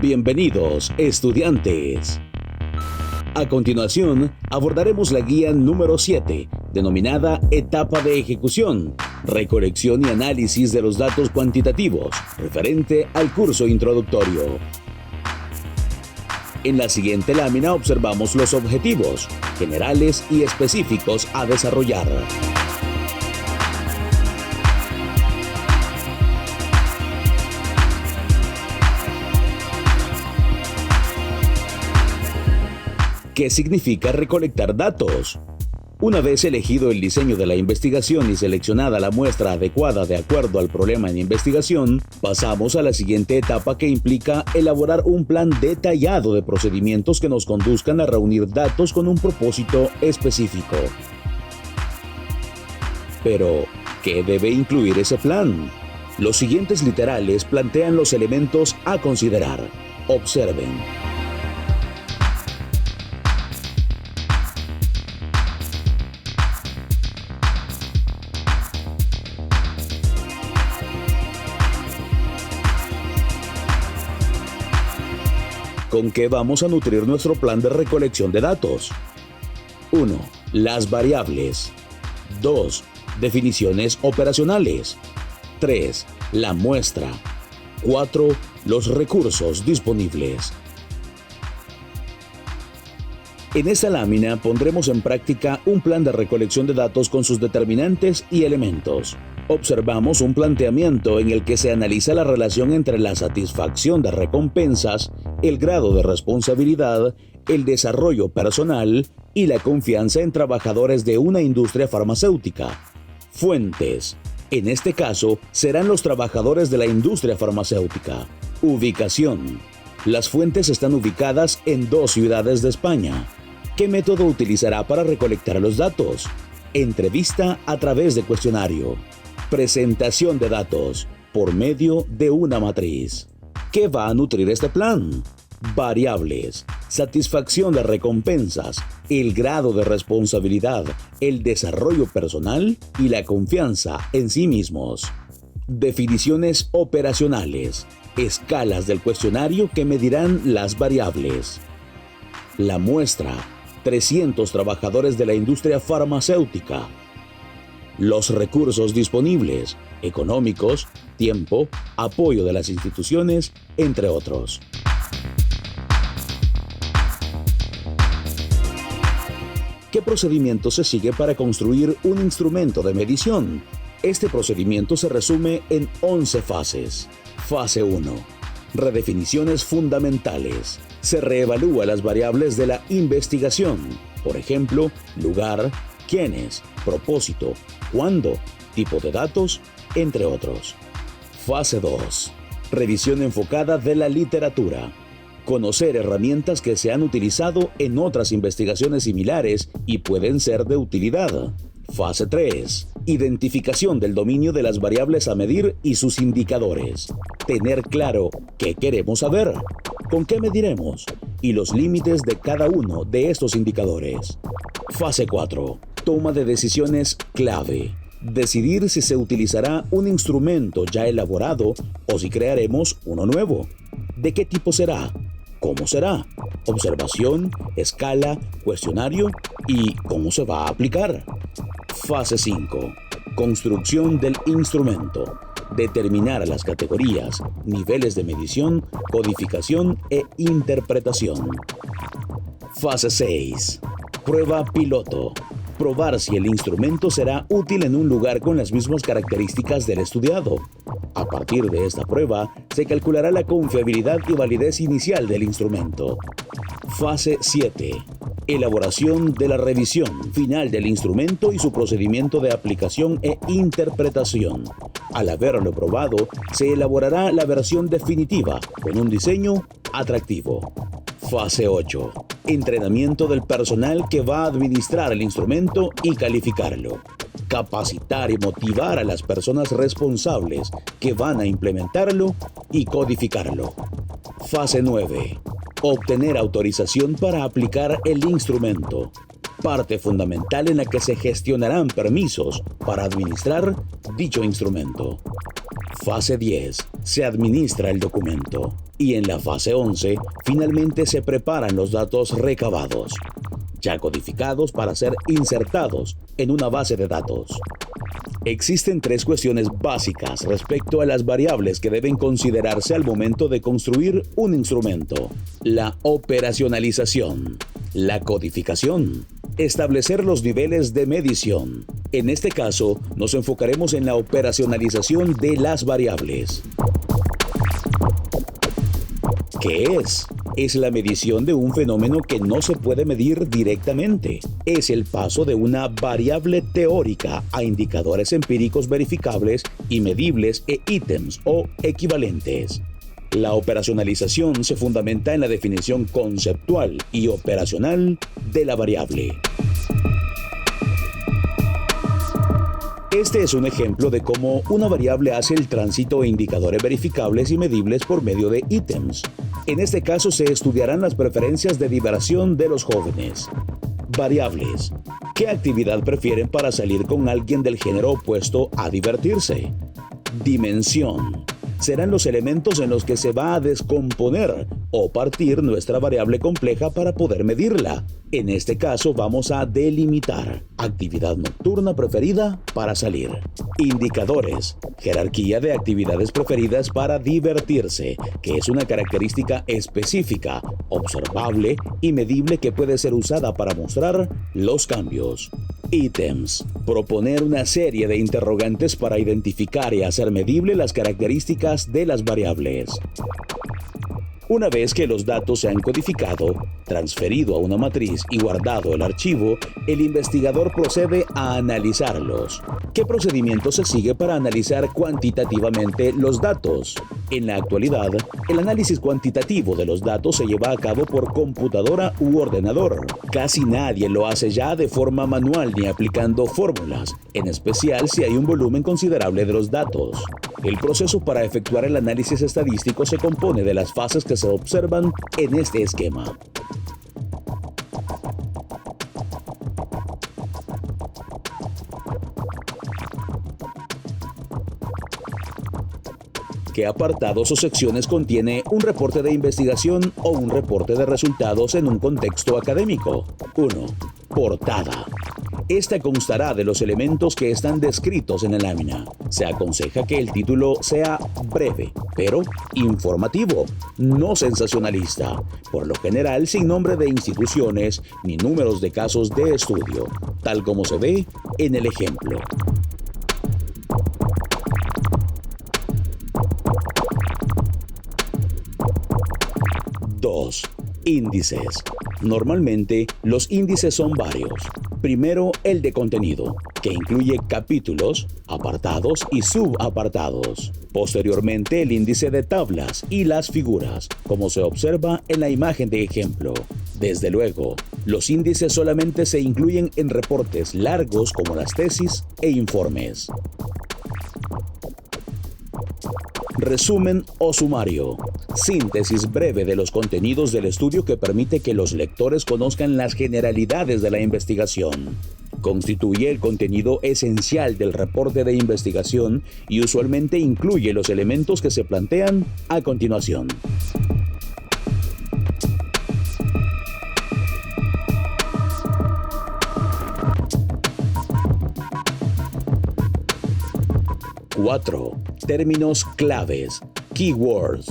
Bienvenidos, estudiantes. A continuación, abordaremos la guía número 7, denominada Etapa de Ejecución, Recolección y Análisis de los Datos Cuantitativos, referente al curso introductorio. En la siguiente lámina observamos los objetivos, generales y específicos a desarrollar. ¿Qué significa recolectar datos? Una vez elegido el diseño de la investigación y seleccionada la muestra adecuada de acuerdo al problema en investigación, pasamos a la siguiente etapa que implica elaborar un plan detallado de procedimientos que nos conduzcan a reunir datos con un propósito específico. Pero, ¿qué debe incluir ese plan? Los siguientes literales plantean los elementos a considerar. Observen. ¿Con qué vamos a nutrir nuestro plan de recolección de datos? 1. Las variables. 2. Definiciones operacionales. 3. La muestra. 4. Los recursos disponibles. En esta lámina pondremos en práctica un plan de recolección de datos con sus determinantes y elementos. Observamos un planteamiento en el que se analiza la relación entre la satisfacción de recompensas, el grado de responsabilidad, el desarrollo personal y la confianza en trabajadores de una industria farmacéutica. Fuentes. En este caso, serán los trabajadores de la industria farmacéutica. Ubicación. Las fuentes están ubicadas en 2 ciudades de España. ¿Qué método utilizará para recolectar los datos? Entrevista a través de cuestionario. Presentación de datos por medio de una matriz. ¿Qué va a nutrir este plan? Variables, satisfacción de recompensas, el grado de responsabilidad, el desarrollo personal y la confianza en sí mismos. Definiciones operacionales, escalas del cuestionario que medirán las variables. La muestra, 300 trabajadores de la industria farmacéutica. Los recursos disponibles, económicos, tiempo, apoyo de las instituciones, entre otros. ¿Qué procedimiento se sigue para construir un instrumento de medición? Este procedimiento se resume en 11 fases. Fase 1. Redefiniciones fundamentales. Se reevalúa las variables de la investigación, por ejemplo, lugar, quiénes, propósito, cuándo, tipo de datos, entre otros. Fase 2. Revisión enfocada de la literatura. Conocer herramientas que se han utilizado en otras investigaciones similares y pueden ser de utilidad. Fase 3. Identificación del dominio de las variables a medir y sus indicadores. Tener claro qué queremos saber, con qué mediremos y los límites de cada uno de estos indicadores. Fase 4. Toma de decisiones clave. Decidir si se utilizará un instrumento ya elaborado o si crearemos uno nuevo. ¿De qué tipo será? ¿Cómo será? Observación, escala, cuestionario y cómo se va a aplicar. Fase 5. Construcción del instrumento. Determinar las categorías, niveles de medición, codificación e interpretación. Fase 6. Prueba piloto. Probar si el instrumento será útil en un lugar con las mismas características del estudiado. A partir de esta prueba, se calculará la confiabilidad y validez inicial del instrumento. Fase 7. Elaboración de la revisión final del instrumento y su procedimiento de aplicación e interpretación. Al haberlo probado, se elaborará la versión definitiva con un diseño atractivo. Fase 8. Entrenamiento del personal que va a administrar el instrumento y calificarlo. Capacitar y motivar a las personas responsables que van a implementarlo y codificarlo. Fase 9. Obtener autorización para aplicar el instrumento. Parte fundamental en la que se gestionarán permisos para administrar dicho instrumento. Fase 10. Se administra el documento. Y en la fase 11, finalmente se preparan los datos recabados, ya codificados para ser insertados en una base de datos. Existen tres cuestiones básicas respecto a las variables que deben considerarse al momento de construir un instrumento: la operacionalización, la codificación, establecer los niveles de medición. En este caso, nos enfocaremos en la operacionalización de las variables. ¿Qué es? Es la medición de un fenómeno que no se puede medir directamente. Es el paso de una variable teórica a indicadores empíricos verificables y medibles e ítems o equivalentes. La operacionalización se fundamenta en la definición conceptual y operacional de la variable. Este es un ejemplo de cómo una variable hace el tránsito a indicadores verificables y medibles por medio de ítems. En este caso se estudiarán las preferencias de diversión de los jóvenes. Variables. ¿Qué actividad prefieren para salir con alguien del género opuesto a divertirse? Dimensión. Serán los elementos en los que se va a descomponer o partir nuestra variable compleja para poder medirla. En este caso vamos a delimitar actividad nocturna preferida para salir. Indicadores. Jerarquía de actividades preferidas para divertirse, que es una característica específica, observable y medible que puede ser usada para mostrar los cambios. Ítems. Proponer una serie de interrogantes para identificar y hacer medible las características de las variables. Una vez que los datos se han codificado, transferido a una matriz y guardado el archivo, el investigador procede a analizarlos. ¿Qué procedimiento se sigue para analizar cuantitativamente los datos? En la actualidad, el análisis cuantitativo de los datos se lleva a cabo por computadora u ordenador. Casi nadie lo hace ya de forma manual ni aplicando fórmulas, en especial si hay un volumen considerable de los datos. El proceso para efectuar el análisis estadístico se compone de las fases que se observan en este esquema. ¿Qué apartados o secciones contiene un reporte de investigación o un reporte de resultados en un contexto académico? 1. Portada. Esta constará de los elementos que están descritos en la lámina. Se aconseja que el título sea breve, pero informativo, no sensacionalista, por lo general sin nombre de instituciones ni números de casos de estudio, tal como se ve en el ejemplo. Dos. Índices. Normalmente, los índices son varios. Primero, el de contenido, que incluye capítulos, apartados y subapartados. Posteriormente, el índice de tablas y las figuras, como se observa en la imagen de ejemplo. Desde luego, los índices solamente se incluyen en reportes largos como las tesis e informes. Resumen o sumario. Síntesis breve de los contenidos del estudio que permite que los lectores conozcan las generalidades de la investigación. Constituye el contenido esencial del reporte de investigación y usualmente incluye los elementos que se plantean a continuación. Cuatro. Términos claves, keywords.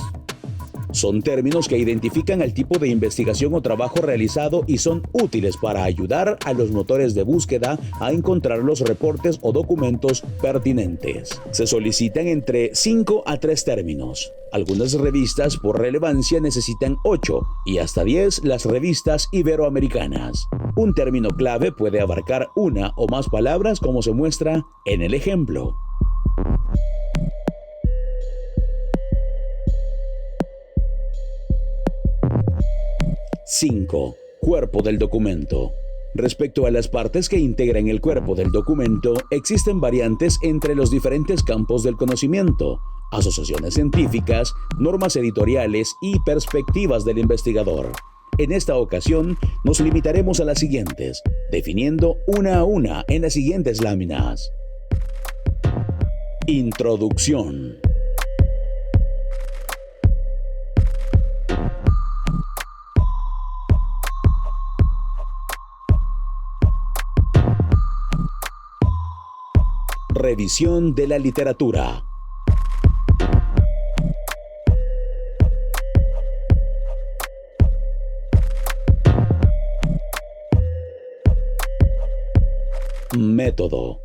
Son términos que identifican el tipo de investigación o trabajo realizado y son útiles para ayudar a los motores de búsqueda a encontrar los reportes o documentos pertinentes. Se solicitan entre 5 a 3 términos. Algunas revistas por relevancia necesitan 8 y hasta 10 las revistas iberoamericanas. Un término clave puede abarcar una o más palabras como se muestra en el ejemplo. 5. Cuerpo del documento. Respecto a las partes que integran el cuerpo del documento, existen variantes entre los diferentes campos del conocimiento, asociaciones científicas, normas editoriales y perspectivas del investigador. En esta ocasión, nos limitaremos a las siguientes, definiendo una a una en las siguientes láminas. Introducción. Revisión de la literatura. Método.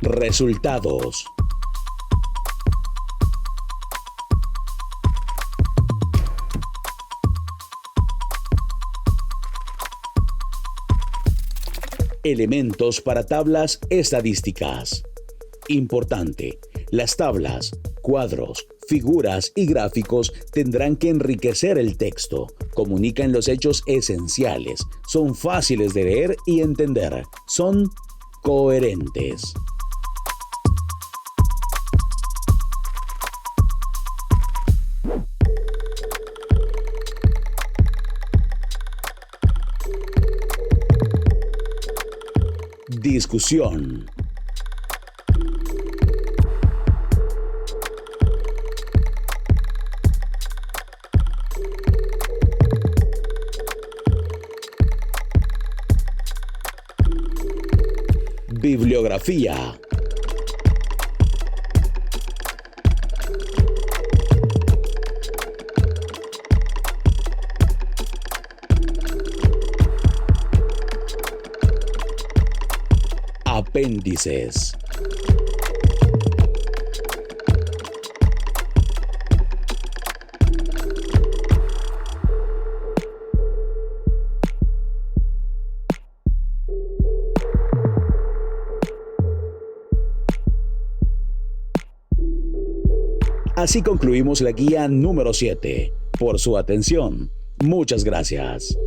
Resultados. Elementos para tablas estadísticas. Importante, las tablas, cuadros, figuras y gráficos tendrán que enriquecer el texto, comunican los hechos esenciales, son fáciles de leer y entender, son coherentes. Discusión. Bibliografía. Apéndices. Así concluimos la guía número 7. Por su atención, muchas gracias.